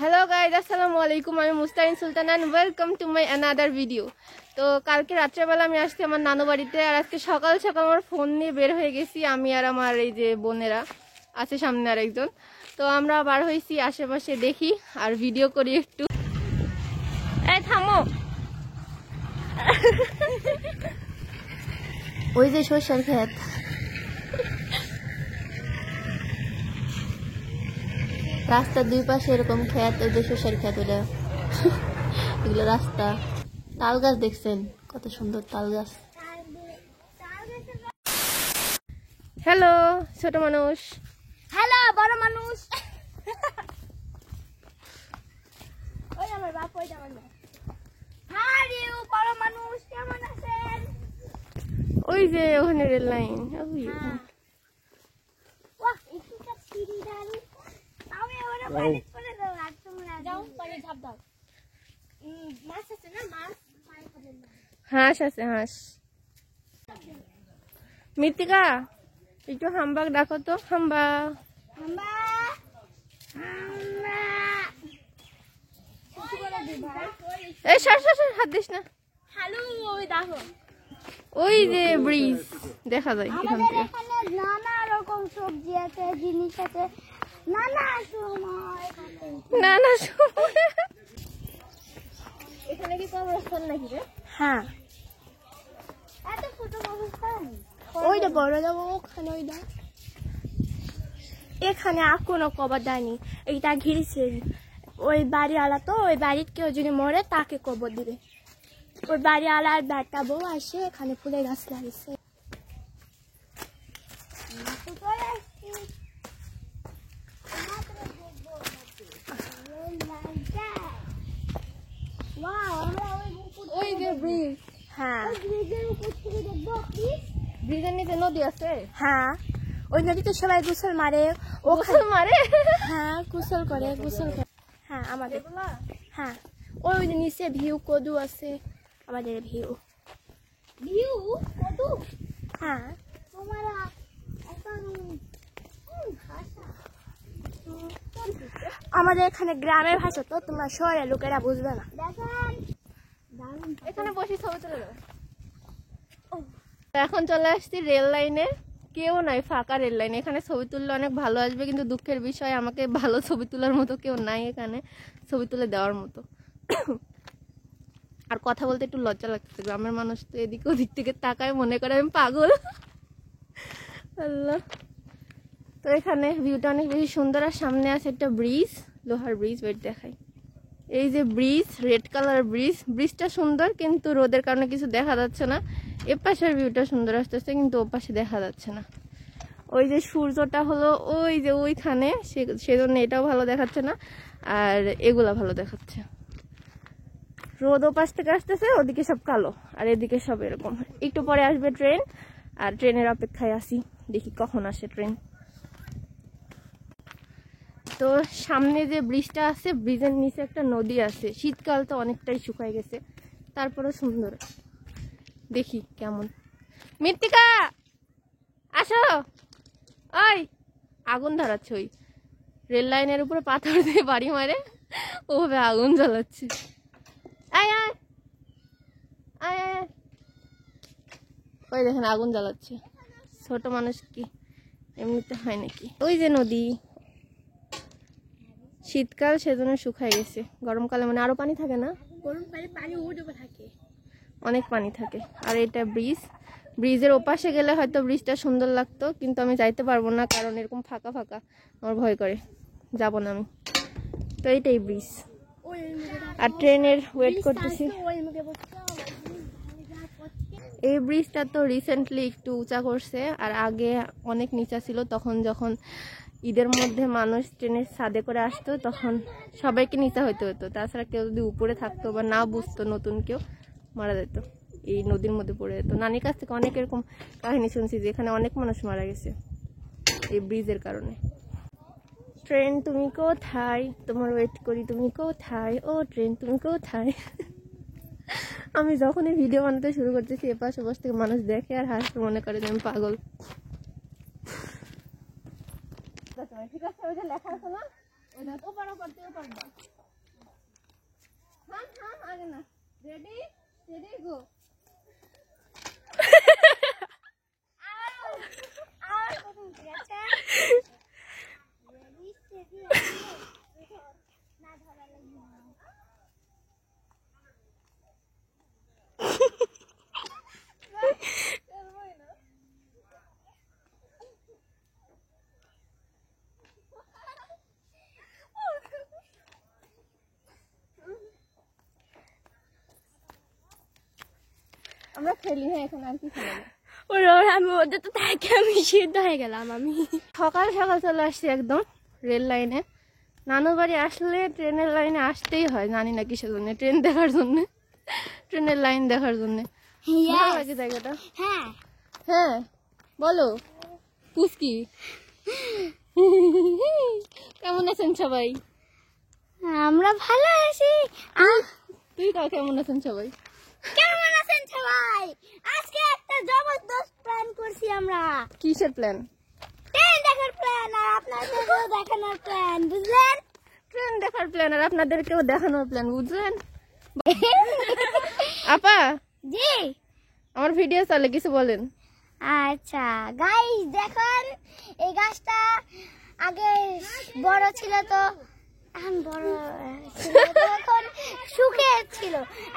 Hello guys, আসসালামু আলাইকুম। আমি Mustarin Sultan and welcome to my another video. তো কালকে রাত্রেবেলা আমি আসছি আমার নানু বাড়িতে, আর আজকে সকাল সকাল আমার ফোন নিয়ে বের হয়ে গেছি। আমি আর আমার এই যে বোনেরা আছে সামনে আর একজন, তো আমরা বার হয়েছি আশেপাশে দেখি আর ভিডিও করি একটু। এই থামো, ওই যে সরষের ক্ষেত, রাস্তার দুই পাশে এরকম ক্ষেত, ওই যে সরষের ক্ষেত, ওটা এগুলো রাস্তা। তাল গাছ দেখছেন, কত সুন্দর তাল গাছ। হ্যালো ছোট মানুষ, হ্যালো বড় মানুষ। ওই আমার বাপ, ওই আমার বাপ। হাই ইউ বড় মানুষ, কেমন আছেন? ওই যে ওখানে রেল লাইন। বাহ, এটা সিঁড়ি দাঁড়ি। আমি ওরে পানি করে দাও, আর তোমরা যাও পানি ঝাঁপ দাও। মাছ আছে না, মাছ পানি খাবেন না। হাঁস আছে, হাঁস। মৃত্তিকা একটু হাম্বাক ডাকো তো, হাম্বা। হাম্বা হাম্বা ছোটবেলা দি ভাই। এই সর সর সর, হাত দিস না। হ্যালো, ওই দেখো ওই যে ব্রিজ দেখা যায় এখান আমাদের থেকে। এখানে নানা রকম সবজি আছে, জিনিস আছে, নানা সময় না না, এখানে কি কবরস্থান নাকি রে? হ্যাঁ, এত ছোট কবরস্থান। ওইটা বড় যাবো ওখানে, ওইটা এখানে আর কোনো কবর দেয়নি, এইটা ঘিরেছে। ওই বাড়িওয়ালা তো, ওই বাড়ির কেউ যদি মরে তাকে কবর দিবে। ওই বাড়িওয়ালার বেটা বউ আসে, এখানে ফুলের গাছ লাগিয়েছে। ওই যে ব্রিজ, হ্যাঁ ব্রিজের নিচে নদী আছে। হ্যাঁ, ওই নদীতে সবাই গোসল মারে, ওখানে মারে। হ্যাঁ গোসল করে, গোসল করে। হ্যাঁ আমাদের, হ্যাঁ ওই যে নিচে ভিউ কদু আছে, আমাদের ভিউ ভিউ কদু। হ্যাঁ তোমরা এখন আমাদের এখানে গ্রামের ভাষা, তো তোমরা শহরের লোকেরা বুঝবে না। এখানে বসে ছবি তুলে দাও। এখন চলে আসছি রেল লাইনে, কেউ নাই, ফাঁকা রেল লাইন। এখানে ছবি তুললে অনেক ভালো আসবে, কিন্তু দুঃখের বিষয় আমাকে ভালো ছবি তোলার মতো কেউ নাই এখানে ছবি তুলে দেওয়ার মতো। আর কথা বলতে একটু লজ্জা লাগছে, গ্রামের মানুষ তো এদিকে ওদিক থেকে তাকায়, মনে করে আমি পাগল। আল্লাহ। তো এখানে ভিউটা অনেক বেশি সুন্দর, আর সামনে আছে একটা ব্রিজ, লোহার ব্রিজ। ওয়েট দেখাই, এই যে ব্রিজ, রেড কালার ব্রিজ। ব্রিজটা সুন্দর, কিন্তু রোদের কারণে কিছু দেখা যাচ্ছে না। এ পাশের ভিউটা সুন্দর আসতেছে, কিন্তু ও পাশে দেখা যাচ্ছে না। ওই যে সূর্যটা হলো ওই যে ওইখানে, সেজন্য এটাও ভালো দেখাচ্ছে না, আর এগুলা ভালো দেখাচ্ছে। রোদ ও পাশ থেকে আসতেছে, ওদিকে সব কালো, আর এদিকে সব এরকম। একটু পরে আসবে ট্রেন, আর ট্রেনের অপেক্ষায় আসি, দেখি কখন আসে ট্রেন। তো সামনে যে ব্রিজটা আছে, ব্রিজের নিচে একটা নদী আছে। শীতকাল তো অনেকটাই শুকায় গেছে, তারপরে সুন্দর। দেখি কেমন। মৃত্তিকা আসো, ওই আগুন ধরাচ্ছে, ওই রেল লাইনের উপরে পাথর দিয়ে বাড়ি মারে, ওভাবে আগুন জ্বালাচ্ছে। আয় আয় আয় আয়, ওই দেখেন আগুন জ্বালাচ্ছে। ছোট মানুষ কি এমনিতে হয় নাকি? ওই যে নদী, শীতকাল সেজন্য শুকায় গেছে। গরমকালে মানে আরো পানি থাকে না, গরমকালে পানি উঠে থাকে, অনেক পানি থাকে। আর এটা ব্রিজ, ব্রিজের ওপাশে গেলে হয়তো ব্রিজটা সুন্দর লাগতো, কিন্তু আমি যাইতে পারবো না, কারণ এরকম ফাঁকা ফাঁকা, আমার ভয় করে, যাব না আমি। তো এইটাই ব্রিজ, আর ট্রেনের ওয়েট করতেছি। এই ব্রিজটা তো রিসেন্টলি একটু উঁচা করছে, আর আগে অনেক নিচা ছিল। তখন যখন ঈদের মধ্যে মানুষ ট্রেনের ছাদে করে আসতো, তখন সবাইকে নিচা হইতে হতো। তাছাড়া কেউ যদি উপরে থাকতো বা না বুঝতো, নতুন কেউ মারা যেত, এই নদীর মধ্যে পড়ে যেত। নানির কাছ থেকে অনেক এরকম কাহিনী শুনছি যে এখানে অনেক মানুষ মারা গেছে এই ব্রিজের কারণে। ট্রেন তুমি কোথায়, তোমার ওয়েট করি, তুমি কোথায়, ও ট্রেন তুমি কোথায়। আমি যখনই ভিডিও বানাতে শুরু করতেছি, এপাশ ওপাশ থেকে মানুষ দেখে আর হাসতে, মনে করে যে আমি পাগল। ঠিক আছে, ওই যে লেখা আছে না, ওটা তো পারো করতেও পারবা। না রেডি রেডি গো আমরা খেলি হ্যাঁ এখন আর কি খেলবো আমি ওদের তো থাকে আমি সিদ্ধ হয়ে গেলাম আমি সকাল সকাল চলে আসছি একদম রেল লাইনে নানুর বাড়ি আসলে ট্রেনের লাইনে আসতেই হয় জানি না কিসের জন্য ট্রেন দেখার জন্য ট্রেনের লাইন দেখার জন্য ভালো লাগে জায়গাটা হ্যাঁ হ্যাঁ বলো পুচকি কেমন আছেন সবাই আমরা ভালো আছি তুই কাল কেমন আছেন সবাই কেমন আছেন সবাই আজকে একটা জবরদস্ত প্ল্যান করছি আমরা কিসের প্ল্যান ট্রেন দেখার প্ল্যান আর আপনাদেরকেও দেখানোর প্ল্যান বুঝলেন ট্রেন দেখার প্ল্যান আর আপনাদেরকেও দেখানোর প্ল্যান বুঝলেন আপা জি আমার ভিডিও চলে কিছু বলেন আচ্ছা গাইস দেখুন এই গাছটা আগে বড় ছিল তো এখন বড় ছিল তো এখন শুকিয়ে ছিল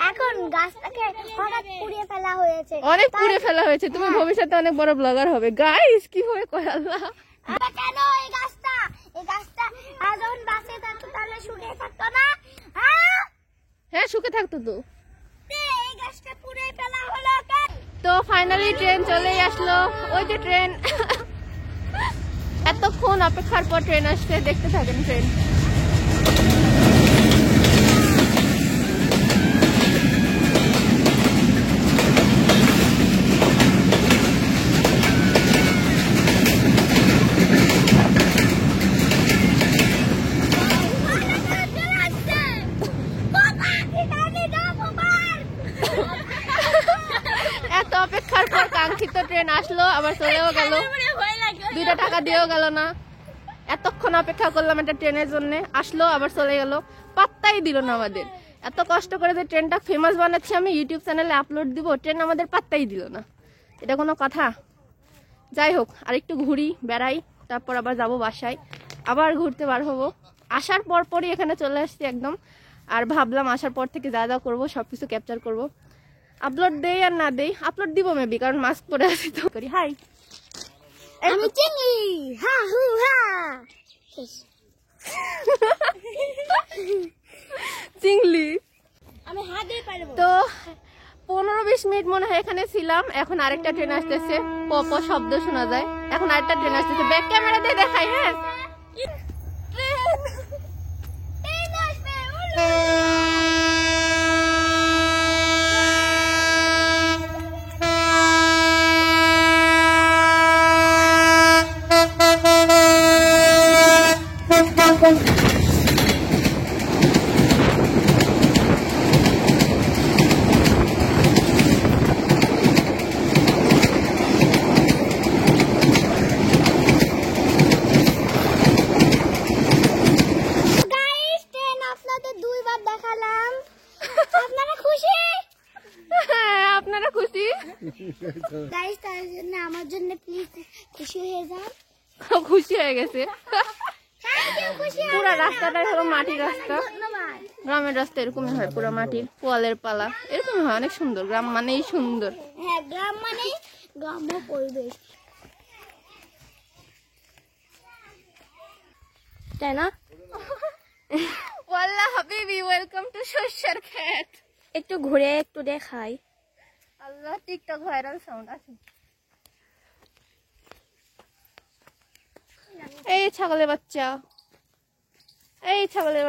এখন গাছটাকে হঠাৎ পুড়িয়ে ফেলা হয়েছে অনেক পুড়ে ফেলা হয়েছে তুমি ভবিষ্যতে অনেক বড় ব্লগার হবে গাইস কি হবে কয় আল্লাহ কেন এই গাছটা আর যখন বাঁচে থাকতো তাহলে শুকিয়ে থাকতো না হ্যাঁ শুকে থাকতো তো এই গাছটা পুড়িয়ে ফেলা হলো কেন তো ফাইনালি ট্রেন চলেই আসলো ওই যে ট্রেন এতক্ষণ অপেক্ষার পর ট্রেন আসছে দেখতে থাকেন ট্রেন এত অপেক্ষার পর কাঙ্ক্ষিত ট্রেন আসলো আবার চলেও গেল 2টা টাকা দিয়েও গেল না এতক্ষণ অপেক্ষা করলাম একটা ট্রেনের জন্য আসলো আবার চলে গেল পাত্তাই দিল না আমাদের এত কষ্ট করে যে ট্রেনটা ফেমাস বানাচ্ছি আমি ইউটিউব চ্যানেলে আপলোড দিব ট্রেন আমাদের পাত্তাই দিল না এটা কোনো কথা যাই হোক আরেকটু ঘুরি বেড়াই তারপর আবার যাব বাসায় আবার ঘুরতে বার হবো আসার পরই এখানে চলে আসছি একদম আর ভাবলাম আসার পর থেকে যা যা করবো সবকিছু ক্যাপচার করবো আপলোড দেই আর না দেই আপলোড দিব মেবি কারণ মাস্ক পরে আছি তো করি হাই আমি চিংড়ি হা হু হা চিংলি আমি হাত দিয়ে পারবো তো 15-20 মিনিট মনে হয় এখানে ছিলাম এখন আরেকটা ট্রেন আসতেছে পপ শব্দ শোনা যায় এখন আরেকটা ট্রেন আসতেছে ব্যাক ক্যামেরা দিয়ে দেখাই হ্যাঁ আপনারা খুশি গাইস তার জন্য আমার জন্য প্লিজ খুশি হয়ে যান খুশি হয়ে গেছে থ্যাংক ইউ খুশি পুরো রাস্তাটাই হলো মাটির রাস্তা ধন্যবাদ গ্রামের রাস্তা এরকমই হয় পুরো মাটির পোয়ালের পালা এরকমই হয় অনেক সুন্দর গ্রাম মানেই সুন্দর হ্যাঁ গ্রাম মানে গ্রাম্য পরিবেশ তাই না ওয়াল্লাহ হাবিবি ওয়েলকাম টু শস্যের ক্ষেত একটু ঘুরে একটু দেখাই আল্লাহ টিকটক ভাইরাল সাউন্ড আছে এই ছাগলের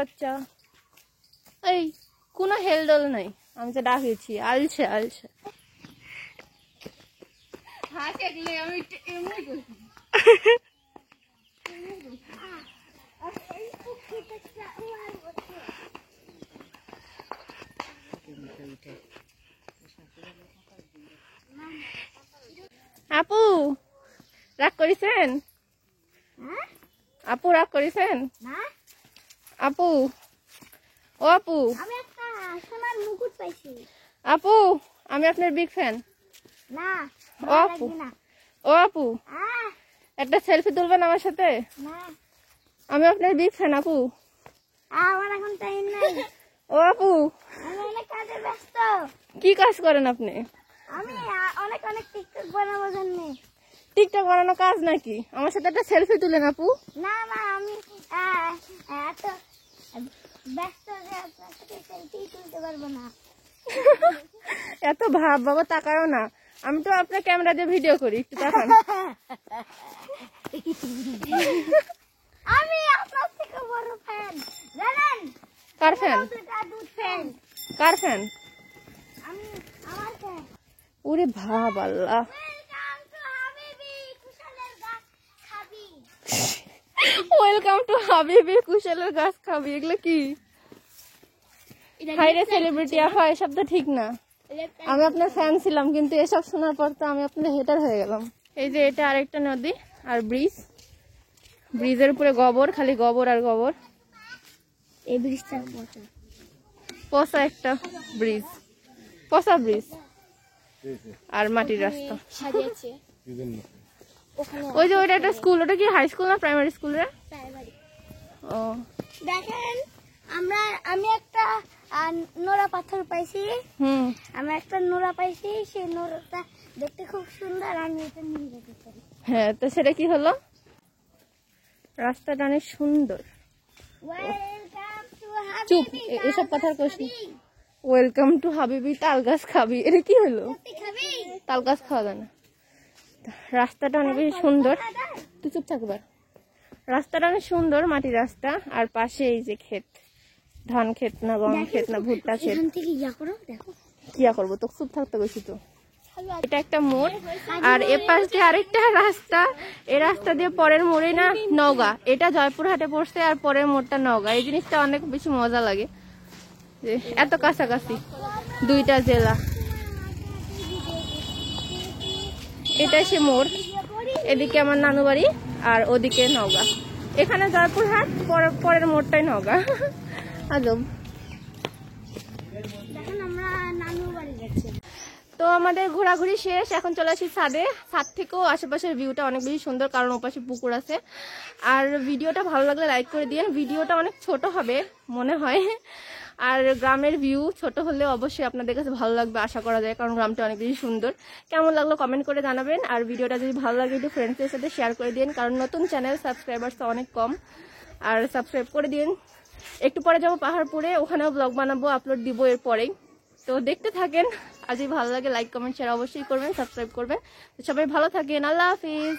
বাচ্চা এই কোনো হেলদোল নাই আমি তো ডাকেছি আলছে হাত একলে আমি এমনি করছি আপু রাগ করেছেন আপু রাগ করেছেন না আপু ও আপু আমি একটা সোনার মুকুট পাইছি। আপু আমি আপনার বিগ ফ্যান। না ও আপু, ও আপু একটা সেলফি তুলবেন আমার সাথে? না আমি আপনার বিগ ফ্যান আপু। আমার এখন টাইম নাই। ও আপু আমি অনেক কাজে ব্যস্ত। কি কাজ করেন আপনি? আমি অনেক অনেক টিকটক বানাবো জন্য। টিকটক বানানো কাজ নাকি? আমার সাথে একটা সেলফি তুলেন আপু। না না আমি এত ব্যস্ত যে আপনার সাথে সেলফি তুলতে পারবো না। এত ভাব বাবা, তাকাও না। আমি তো আপনার ক্যামেরা দিয়ে ভিডিও করি, একটু তাকান। আমি আপনার থেকে বড় ফ্যান জানেন? কার ফ্যান? দাদুর ফ্যান। কার ফ্যান? আমি আমার ফ্যান। ওরে ভাব আল্লাহ। ওয়েলকাম টু হাবিবি কুশলের গাছ খাবি। ওয়েলকাম টু হাবিবি কুশলের গাছ খাবি, এগুলো কি? হাইরে সেলিব্রিটি আফা, এসব তো ঠিক না। আমি আপনার ফ্যান ছিলাম, কিন্তু এসব শোনার পর তো আমি আপনার হেটার হয়ে গেলাম। এই যে এটা আরেকটা নদী আর ব্রিজ, ব্রিজের উপরে গোবর, খালি গোবর আর গোবর। এই ব্রিজটা পচা একটা ব্রিজ, পচা ব্রিজ আর মাটির রাস্তা। সাজিয়েছে ওখানে ওই যে ওইটা একটা স্কুল, ওটা কি হাই স্কুল না প্রাইমারি স্কুল রে? প্রাইমারি। ও দেখেন আমি একটা নোরা পাথর পাইছি। আমি একটা নোরা পাইছি, সেই নোরাটা দেখতে খুব সুন্দর। আমি এটা নিয়ে যেতে চাই। হ্যাঁ, তো সেটা কি হলো? রাস্তাটা অনেক সুন্দর। ওয়েলকাম টু চুপ, হাবিবি। এসব কথার কোশ্চেন। ওয়েলকাম টু হাবিবি তাল গাছ খাবি, এটা কি হলো? খাবি? তাল গাছ খাওয়া যায় না। রাস্তাটা অনেক বেশি সুন্দর। তুই চুপ থাকবার। রাস্তাটা অনেক সুন্দর, মাটির রাস্তা, আর পাশে এই যে ক্ষেত, ধান ক্ষেত না গম ক্ষেত না ভুট্টা ক্ষেত। এখান থেকে ইয়া করো, দেখো কিয়া করবো, তো চুপ থাকতে গেছি তো। এটা একটা মোড়, আর এ পাশ দিয়ে আরেকটা রাস্তা। এই রাস্তা দিয়ে পরের মোড়ে না নওগাঁ, এটা জয়পুরহাটে পড়ছে, আর পরের মোড়টা নওগাঁ। এই জিনিসটা অনেক বেশি মজা লাগে যে এত কাছাকাছি দুইটা জেলা। এটা সে মোড়, এদিকে আমার নানু বাড়ি আর ওদিকে নওগাঁ। এখানে জয়পুরহাট, পরের মোড়টাই নওগাঁ। আজব। দেখেন আমরা নানু বাড়ি যাচ্ছি। তো আমাদের ঘোরাঘুরি শেষ, এখন চলে আসি ছাদে। ছাদ থেকেও আশেপাশের ভিউটা অনেক বেশি সুন্দর, কারণ ওপাশে পুকুর আছে। আর ভিডিওটা ভালো লাগলে লাইক করে দিন। ভিডিওটা অনেক ছোট হবে মনে হয়, আর গ্রামের ভিউ ছোট হলে অবশ্যই আপনাদের কাছে ভালো লাগবে আশা করা যায়, কারণ গ্রামটা অনেক বেশি সুন্দর। কেমন লাগলো কমেন্ট করে জানাবেন, আর ভিডিওটা যদি ভালো লাগে একটু ফ্রেন্ডসদের সাথে শেয়ার করে দিন, কারণ নতুন চ্যানেল, সাবস্ক্রাইবার্স অনেক কম। আর সাবস্ক্রাইব করে দিন। একটু পরে যাবো পাহাড়পুরে, ওখানেও ব্লগ বানাবো, আপলোড দিব এরপরেই। তো দেখতে থাকেন। আর যদি ভালো লাগে লাইক কমেন্ট শেয়ার অবশ্যই করবেন, সাবস্ক্রাইব করবেন। তো সবাই ভালো থাকেন, আল্লাহ হাফিজ।